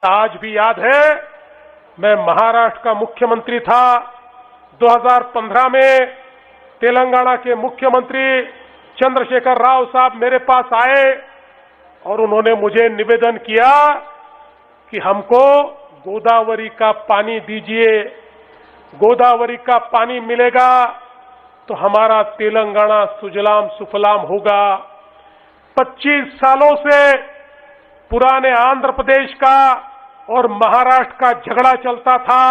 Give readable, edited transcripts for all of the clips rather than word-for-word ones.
आज भी याद है, मैं महाराष्ट्र का मुख्यमंत्री था। 2015 में तेलंगाना के मुख्यमंत्री चंद्रशेखर राव साहब मेरे पास आए और उन्होंने मुझे निवेदन किया कि हमको गोदावरी का पानी दीजिए, गोदावरी का पानी मिलेगा तो हमारा तेलंगाना सुजलाम सुफलाम होगा। 25 सालों से पुराने आंध्र प्रदेश का और महाराष्ट्र का झगड़ा चलता था।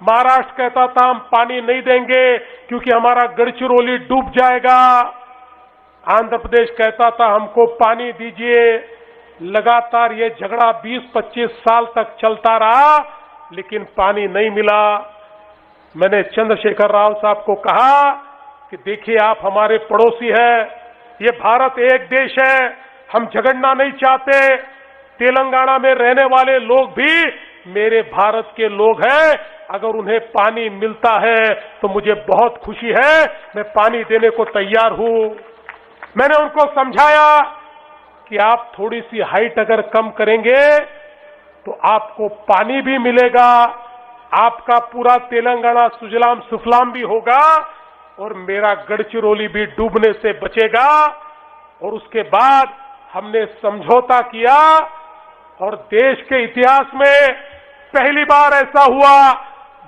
महाराष्ट्र कहता था हम पानी नहीं देंगे क्योंकि हमारा गढ़चिरौली डूब जाएगा। आंध्र प्रदेश कहता था हमको पानी दीजिए। लगातार ये झगड़ा 20-25 साल तक चलता रहा, लेकिन पानी नहीं मिला। मैंने चंद्रशेखर राव साहब को कहा कि देखिए आप हमारे पड़ोसी हैं, ये भारत एक देश है, हम झगड़ना नहीं चाहते। तेलंगाना में रहने वाले लोग भी मेरे भारत के लोग हैं, अगर उन्हें पानी मिलता है तो मुझे बहुत खुशी है, मैं पानी देने को तैयार हूं। मैंने उनको समझाया कि आप थोड़ी सी हाइट अगर कम करेंगे तो आपको पानी भी मिलेगा, आपका पूरा तेलंगाना सुजलाम सुफलाम भी होगा और मेरा गढ़चिरौली भी डूबने से बचेगा। और उसके बाद हमने समझौता किया और देश के इतिहास में पहली बार ऐसा हुआ,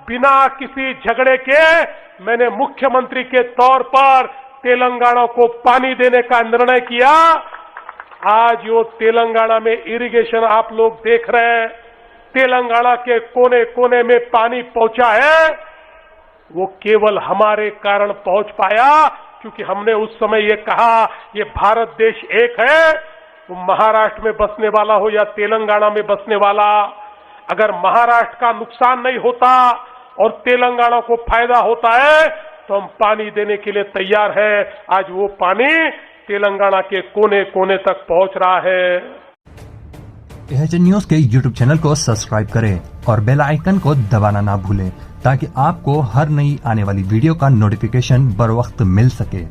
बिना किसी झगड़े के मैंने मुख्यमंत्री के तौर पर तेलंगाना को पानी देने का निर्णय किया। आज यो तेलंगाना में इरिगेशन आप लोग देख रहे हैं, तेलंगाना के कोने कोने में पानी पहुंचा है, वो केवल हमारे कारण पहुंच पाया क्योंकि हमने उस समय ये कहा ये भारत देश एक है। वो महाराष्ट्र में बसने वाला हो या तेलंगाना में बसने वाला, अगर महाराष्ट्र का नुकसान नहीं होता और तेलंगाना को फायदा होता है तो हम पानी देने के लिए तैयार हैं। आज वो पानी तेलंगाना के कोने कोने तक पहुंच रहा है। एएचएन न्यूज के यूट्यूब चैनल को सब्सक्राइब करें और बेल आइकन को दबाना ना भूलें ताकि आपको हर नई आने वाली वीडियो का नोटिफिकेशन बर वक्त मिल सके।